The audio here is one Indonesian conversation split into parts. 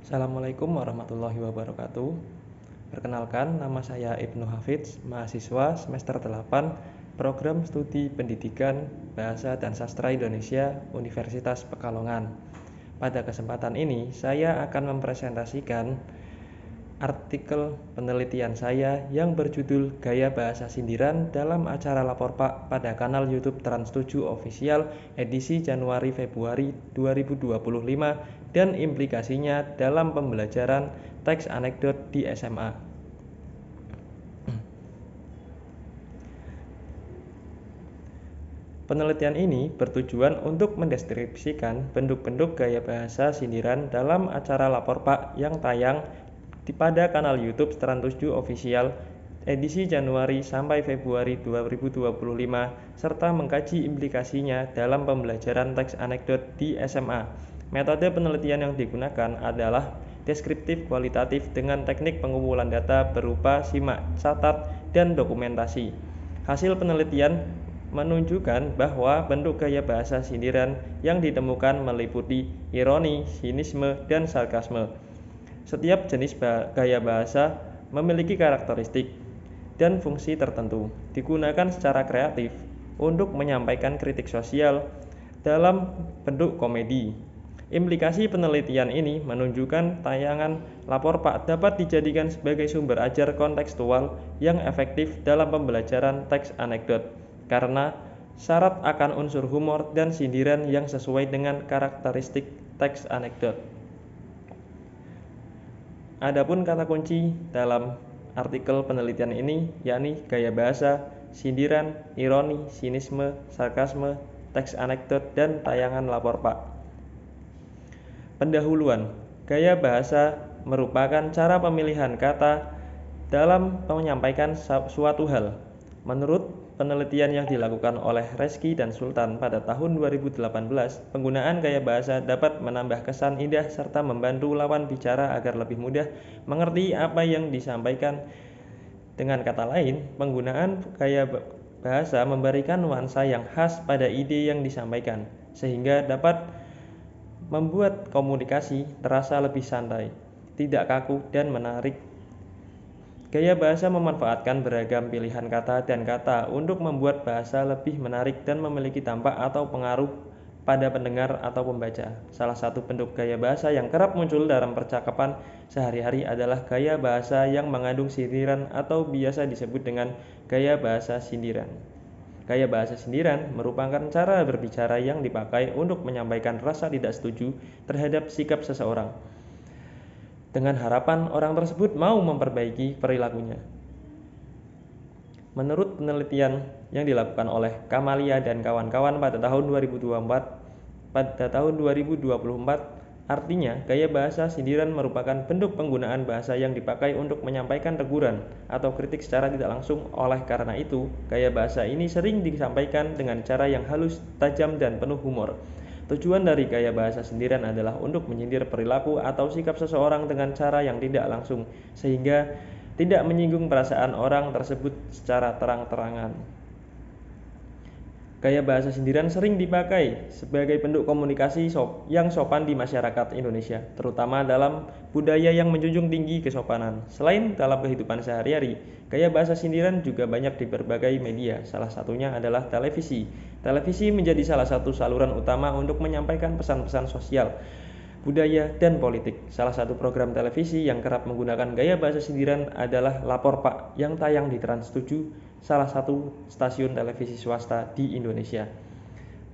Assalamualaikum warahmatullahi wabarakatuh. Perkenalkan, nama saya Ibnu Hafidz, mahasiswa semester 8, Program Studi Pendidikan Bahasa dan Sastra Indonesia, Universitas Pekalongan. Pada kesempatan ini, saya akan mempresentasikan artikel penelitian saya yang berjudul Gaya Bahasa Sindiran dalam acara Lapor Pak pada kanal YouTube Trans7 Official edisi Januari-Februari 2025 dan implikasinya dalam pembelajaran teks anekdot di SMA. Penelitian ini bertujuan untuk mendeskripsikan bentuk-bentuk gaya bahasa sindiran dalam acara Lapor Pak yang tayang pada kanal YouTube Trans7 Official edisi Januari sampai Februari 2025 serta mengkaji implikasinya dalam pembelajaran teks anekdot di SMA. Metode penelitian yang digunakan adalah deskriptif kualitatif dengan teknik pengumpulan data berupa simak, catat, dan dokumentasi. Hasil penelitian menunjukkan bahwa bentuk gaya bahasa sindiran yang ditemukan meliputi ironi, sinisme, dan sarkasme. Setiap jenis gaya bahasa memiliki karakteristik dan fungsi tertentu, digunakan secara kreatif untuk menyampaikan kritik sosial dalam bentuk komedi. Implikasi penelitian ini menunjukkan tayangan Lapor Pak dapat dijadikan sebagai sumber ajar kontekstual yang efektif dalam pembelajaran teks anekdot, karena syarat akan unsur humor dan sindiran yang sesuai dengan karakteristik teks anekdot. Adapun kata kunci dalam artikel penelitian ini yakni gaya bahasa, sindiran, ironi, sinisme, sarkasme, teks anekdot, dan tayangan Lapor Pak. Pendahuluan. Gaya bahasa merupakan cara pemilihan kata dalam menyampaikan suatu hal. Menurut penelitian yang dilakukan oleh Reski dan Sultan pada tahun 2018, penggunaan gaya bahasa dapat menambah kesan indah serta membantu lawan bicara agar lebih mudah mengerti apa yang disampaikan. Dengan kata lain, penggunaan gaya bahasa memberikan nuansa yang khas pada ide yang disampaikan, sehingga dapat membuat komunikasi terasa lebih santai, tidak kaku, dan menarik. Gaya bahasa memanfaatkan beragam pilihan kata dan kata untuk membuat bahasa lebih menarik dan memiliki dampak atau pengaruh pada pendengar atau pembaca. Salah satu bentuk gaya bahasa yang kerap muncul dalam percakapan sehari-hari adalah gaya bahasa yang mengandung sindiran atau biasa disebut dengan gaya bahasa sindiran. Gaya bahasa sindiran merupakan cara berbicara yang dipakai untuk menyampaikan rasa tidak setuju terhadap sikap seseorang, dengan harapan orang tersebut mau memperbaiki perilakunya. Menurut penelitian yang dilakukan oleh Kamalia dan kawan-kawan pada tahun 2024, artinya gaya bahasa sindiran merupakan bentuk penggunaan bahasa yang dipakai untuk menyampaikan teguran atau kritik secara tidak langsung. Oleh karena itu, gaya bahasa ini sering disampaikan dengan cara yang halus, tajam, dan penuh humor. Tujuan dari gaya bahasa sindiran adalah untuk menyindir perilaku atau sikap seseorang dengan cara yang tidak langsung, sehingga tidak menyinggung perasaan orang tersebut secara terang-terangan. Gaya bahasa sindiran sering dipakai sebagai bentuk komunikasi yang sopan di masyarakat Indonesia, terutama dalam budaya yang menjunjung tinggi kesopanan. Selain dalam kehidupan sehari-hari, gaya bahasa sindiran juga banyak di berbagai media, salah satunya adalah televisi. Televisi menjadi salah satu saluran utama untuk menyampaikan pesan-pesan sosial, budaya, dan politik. Salah satu program televisi yang kerap menggunakan gaya bahasa sindiran adalah Lapor Pak yang tayang di Trans7, salah satu stasiun televisi swasta di Indonesia.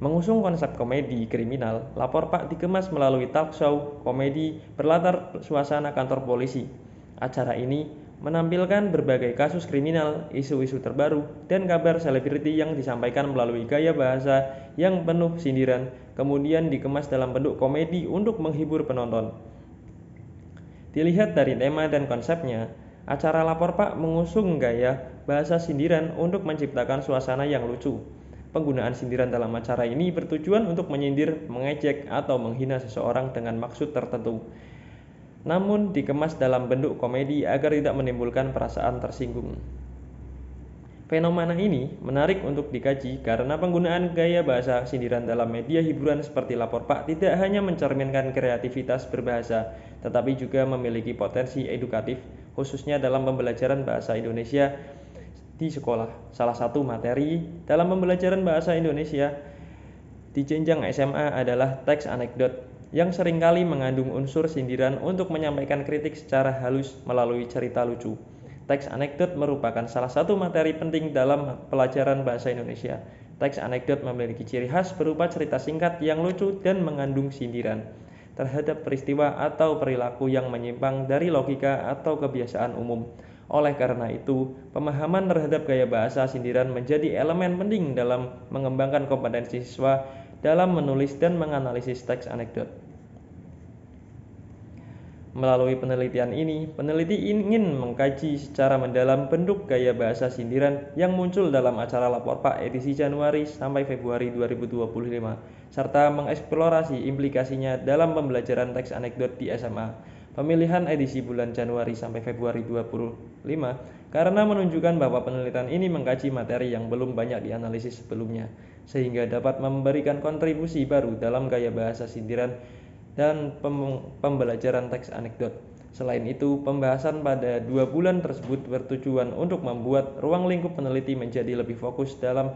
Mengusung konsep komedi kriminal, Lapor Pak dikemas melalui talk show komedi berlatar suasana kantor polisi. Acara ini menampilkan berbagai kasus kriminal, isu-isu terbaru, dan kabar selebriti yang disampaikan melalui gaya bahasa yang penuh sindiran, kemudian dikemas dalam bentuk komedi untuk menghibur penonton. Dilihat dari tema dan konsepnya, acara Lapor Pak mengusung gaya bahasa sindiran untuk menciptakan suasana yang lucu. Penggunaan sindiran dalam acara ini bertujuan untuk menyindir, mengejek, atau menghina seseorang dengan maksud tertentu, namun dikemas dalam bentuk komedi agar tidak menimbulkan perasaan tersinggung. Fenomena ini menarik untuk dikaji karena penggunaan gaya bahasa sindiran dalam media hiburan seperti Lapor Pak tidak hanya mencerminkan kreativitas berbahasa, tetapi juga memiliki potensi edukatif, khususnya dalam pembelajaran bahasa Indonesia di sekolah. Salah satu materi dalam pembelajaran bahasa Indonesia di jenjang SMA adalah teks anekdot yang seringkali mengandung unsur sindiran untuk menyampaikan kritik secara halus melalui cerita lucu. Teks anekdot merupakan salah satu materi penting dalam pelajaran bahasa Indonesia. Teks anekdot memiliki ciri khas berupa cerita singkat yang lucu dan mengandung sindiran terhadap peristiwa atau perilaku yang menyimpang dari logika atau kebiasaan umum. Oleh karena itu, pemahaman terhadap gaya bahasa sindiran menjadi elemen penting dalam mengembangkan kompetensi siswa dalam menulis dan menganalisis teks anekdot. Melalui penelitian ini, peneliti ingin mengkaji secara mendalam bentuk gaya bahasa sindiran yang muncul dalam acara Lapor Pak edisi Januari sampai Februari 2025, serta mengeksplorasi implikasinya dalam pembelajaran teks anekdot di SMA. Pemilihan edisi bulan Januari sampai Februari 2025 karena menunjukkan bahwa penelitian ini mengkaji materi yang belum banyak dianalisis sebelumnya, sehingga dapat memberikan kontribusi baru dalam gaya bahasa sindiran dan pembelajaran teks anekdot. Selain itu, pembahasan pada 2 bulan tersebut bertujuan untuk membuat ruang lingkup peneliti menjadi lebih fokus dalam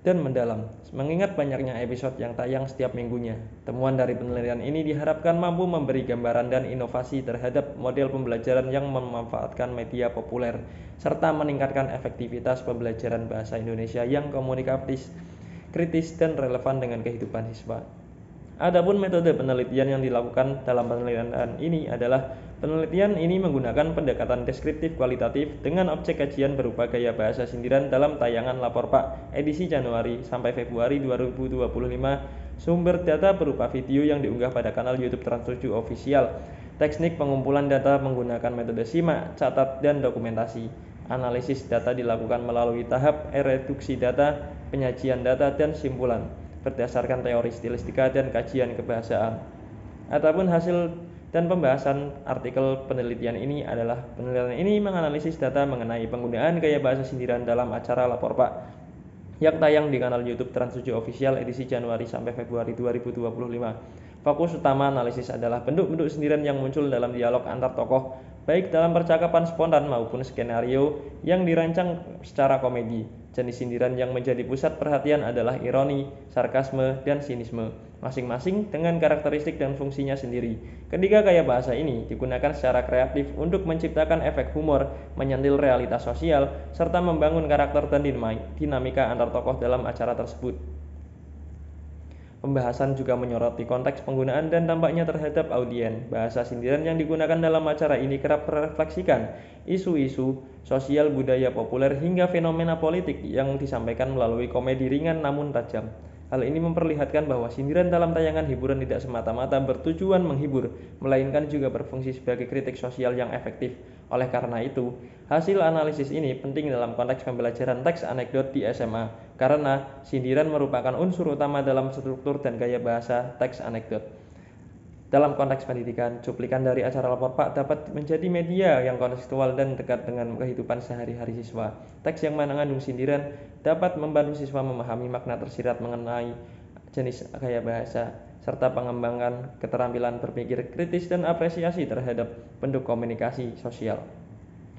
dan mendalam, mengingat banyaknya episode yang tayang setiap minggunya. Temuan dari penelitian ini diharapkan mampu memberi gambaran dan inovasi terhadap model pembelajaran yang memanfaatkan media populer, serta meningkatkan efektivitas pembelajaran bahasa Indonesia yang komunikatif, kritis, dan relevan dengan kehidupan siswa. Adapun metode penelitian yang dilakukan dalam penelitian ini adalah penelitian ini menggunakan pendekatan deskriptif kualitatif dengan objek kajian berupa gaya bahasa sindiran dalam tayangan Lapor Pak edisi Januari sampai Februari 2025, sumber data berupa video yang diunggah pada kanal YouTube Trans7 Official, teknik pengumpulan data menggunakan metode simak, catat, dan dokumentasi. Analisis data dilakukan melalui tahap reduksi data, penyajian data, dan simpulan berdasarkan teori stilistika dan kajian kebahasaan. Adapun hasil dan pembahasan artikel penelitian ini adalah penelitian ini menganalisis data mengenai penggunaan gaya bahasa sindiran dalam acara Lapor Pak yang tayang di kanal YouTube Trans7 Official edisi Januari sampai Februari 2025. Fokus utama analisis adalah bentuk-bentuk sindiran yang muncul dalam dialog antar tokoh, baik dalam percakapan spontan maupun skenario yang dirancang secara komedi. Jenis sindiran yang menjadi pusat perhatian adalah ironi, sarkasme, dan sinisme, masing-masing dengan karakteristik dan fungsinya sendiri. Ketiga gaya bahasa ini digunakan secara kreatif untuk menciptakan efek humor, menyentil realitas sosial, serta membangun karakter dan dinamika antar tokoh dalam acara tersebut. Pembahasan juga menyoroti konteks penggunaan dan dampaknya terhadap audiens. Bahasa sindiran yang digunakan dalam acara ini kerap merefleksikan isu-isu sosial, budaya populer, hingga fenomena politik yang disampaikan melalui komedi ringan namun tajam. Hal ini memperlihatkan bahwa sindiran dalam tayangan hiburan tidak semata-mata bertujuan menghibur, melainkan juga berfungsi sebagai kritik sosial yang efektif. Oleh karena itu, hasil analisis ini penting dalam konteks pembelajaran teks anekdot di SMA, karena sindiran merupakan unsur utama dalam struktur dan gaya bahasa teks anekdot. Dalam konteks pendidikan, cuplikan dari acara Lapor Pak dapat menjadi media yang kontekstual dan dekat dengan kehidupan sehari-hari siswa. Teks yang mengandung sindiran dapat membantu siswa memahami makna tersirat mengenai jenis gaya bahasa, serta pengembangan keterampilan berpikir kritis dan apresiasi terhadap bentuk komunikasi sosial.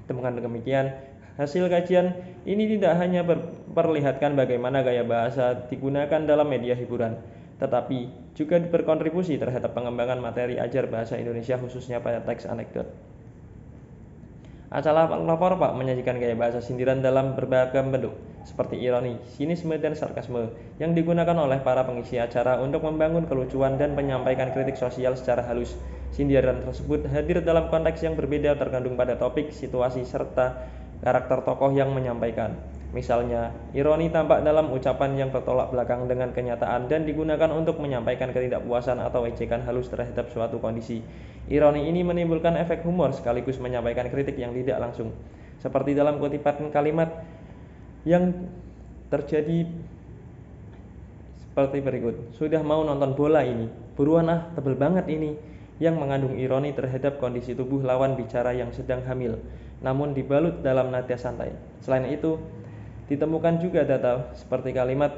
Dengan demikian, hasil kajian ini tidak hanya memperlihatkan bagaimana gaya bahasa digunakan dalam media hiburan, tetapi juga berkontribusi terhadap pengembangan materi ajar bahasa Indonesia khususnya pada teks anekdot. Acara Lapor Pak menyajikan gaya bahasa sindiran dalam berbagai bentuk, seperti ironi, sinisme, dan sarkasme, yang digunakan oleh para pengisi acara untuk membangun kelucuan dan menyampaikan kritik sosial secara halus. Sindiran tersebut hadir dalam konteks yang berbeda tergantung pada topik, situasi, serta karakter tokoh yang menyampaikan. Misalnya, ironi tampak dalam ucapan yang bertolak belakang dengan kenyataan dan digunakan untuk menyampaikan ketidakpuasan atau ejekan halus terhadap suatu kondisi. Ironi ini menimbulkan efek humor sekaligus menyampaikan kritik yang tidak langsung. Seperti dalam kutipan kalimat yang terjadi seperti berikut. Sudah mau nonton bola ini, buruan ah, tebel banget ini, yang mengandung ironi terhadap kondisi tubuh lawan bicara yang sedang hamil, namun dibalut dalam nada santai. Selain itu, Ditemukan juga data seperti kalimat,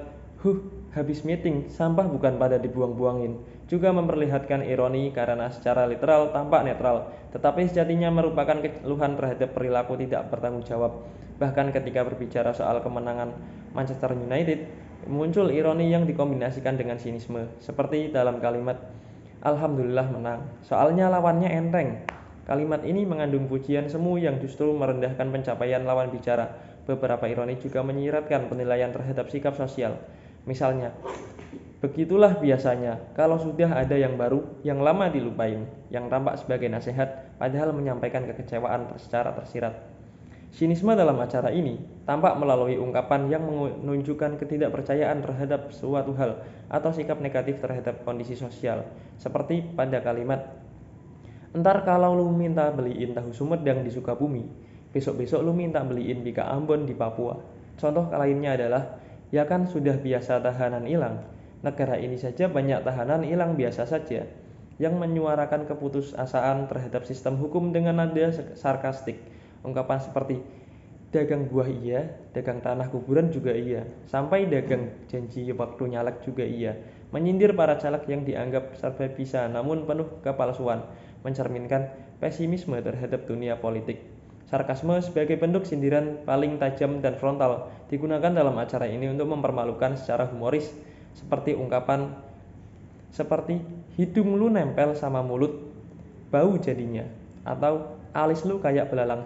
habis meeting, sampah bukan pada dibuang-buangin. Juga memperlihatkan ironi karena secara literal tampak netral, tetapi sejatinya merupakan keluhan terhadap perilaku tidak bertanggung jawab. Bahkan ketika berbicara soal kemenangan Manchester United, muncul ironi yang dikombinasikan dengan sinisme, seperti dalam kalimat, Alhamdulillah menang, soalnya lawannya enteng. Kalimat ini mengandung pujian semu yang justru merendahkan pencapaian lawan bicara. Beberapa ironi juga menyiratkan penilaian terhadap sikap sosial. Misalnya, begitulah biasanya, kalau sudah ada yang baru, yang lama dilupain, yang tampak sebagai nasihat, padahal menyampaikan kekecewaan secara tersirat. Sinisme dalam acara ini tampak melalui ungkapan yang menunjukkan ketidakpercayaan terhadap suatu hal atau sikap negatif terhadap kondisi sosial, seperti pada kalimat, entar kalau lu minta beliin tahu Sumedang di Sukabumi, besok-besok lu minta beliin bika Ambon di Papua. Contoh lainnya adalah, ya kan sudah biasa tahanan hilang, negara ini saja banyak tahanan hilang biasa saja, yang menyuarakan keputusasaan terhadap sistem hukum dengan nada sarkastik. Ungkapan seperti, dagang buah iya, dagang tanah kuburan juga iya, sampai dagang janji waktu nyalek juga iya, menyindir para caleg yang dianggap serba bisa namun penuh kepalsuan, mencerminkan pesimisme terhadap dunia politik. Sarkasme sebagai bentuk sindiran paling tajam dan frontal digunakan dalam acara ini untuk mempermalukan secara humoris, seperti ungkapan seperti hidung lu nempel sama mulut, bau jadinya, atau alis lu kayak belalang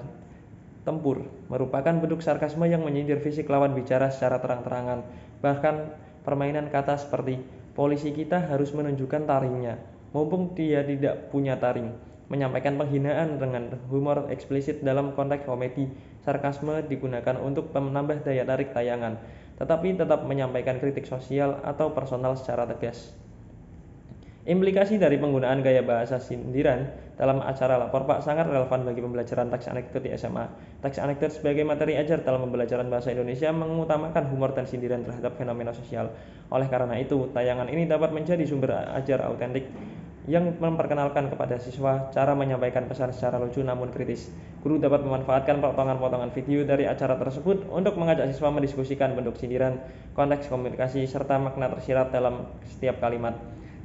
tempur, merupakan bentuk sarkasme yang menyindir fisik lawan bicara secara terang-terangan. Bahkan permainan kata seperti polisi kita harus menunjukkan taringnya, mumpung dia tidak punya taring, menyampaikan penghinaan dengan humor eksplisit dalam konteks komedi. Sarkasme digunakan untuk menambah daya tarik tayangan, tetapi tetap menyampaikan kritik sosial atau personal secara tegas. Implikasi dari penggunaan gaya bahasa sindiran dalam acara Lapor Pak sangat relevan bagi pembelajaran teks anekdot di SMA. Teks anekdot sebagai materi ajar dalam pembelajaran bahasa Indonesia mengutamakan humor dan sindiran terhadap fenomena sosial. Oleh karena itu, tayangan ini dapat menjadi sumber ajar autentik yang memperkenalkan kepada siswa cara menyampaikan pesan secara lucu namun kritis. Guru dapat memanfaatkan potongan-potongan video dari acara tersebut untuk mengajak siswa mendiskusikan bentuk sindiran, konteks komunikasi, serta makna tersirat dalam setiap kalimat.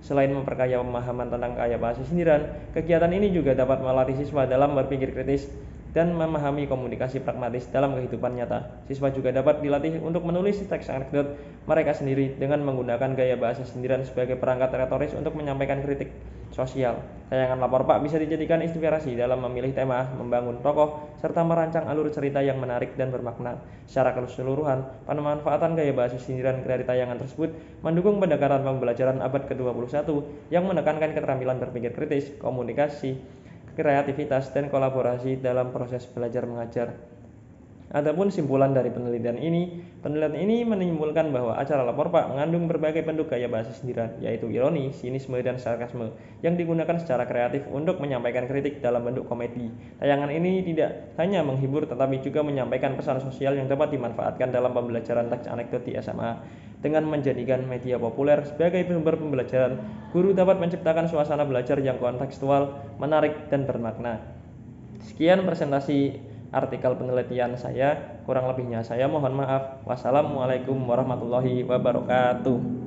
Selain memperkaya pemahaman tentang gaya bahasa sindiran, kegiatan ini juga dapat melatih siswa dalam berpikir kritis dan memahami komunikasi pragmatis dalam kehidupan nyata. Siswa juga dapat dilatih untuk menulis teks anekdot mereka sendiri dengan menggunakan gaya bahasa sindiran sebagai perangkat retoris untuk menyampaikan kritik sosial. Tayangan Lapor Pak bisa dijadikan inspirasi dalam memilih tema, membangun tokoh, serta merancang alur cerita yang menarik dan bermakna. Secara keseluruhan, pemanfaatan gaya bahasa sindiran dari tayangan tersebut mendukung pendekatan pembelajaran abad ke-21 yang menekankan keterampilan berpikir kritis, komunikasi, kreativitas, dan kolaborasi dalam proses belajar mengajar. Adapun simpulan dari penelitian ini menyimpulkan bahwa acara Lapor Pak mengandung berbagai bentuk gaya bahasa sindiran, yaitu ironi, sinisme, dan sarkasme, yang digunakan secara kreatif untuk menyampaikan kritik dalam bentuk komedi. Tayangan ini tidak hanya menghibur tetapi juga menyampaikan pesan sosial yang dapat dimanfaatkan dalam pembelajaran teks anekdot di SMA. Dengan menjadikan media populer sebagai sumber pembelajaran, guru dapat menciptakan suasana belajar yang kontekstual, menarik, dan bermakna. Sekian presentasi artikel penelitian saya, kurang lebihnya saya mohon maaf. Wassalamualaikum warahmatullahi wabarakatuh.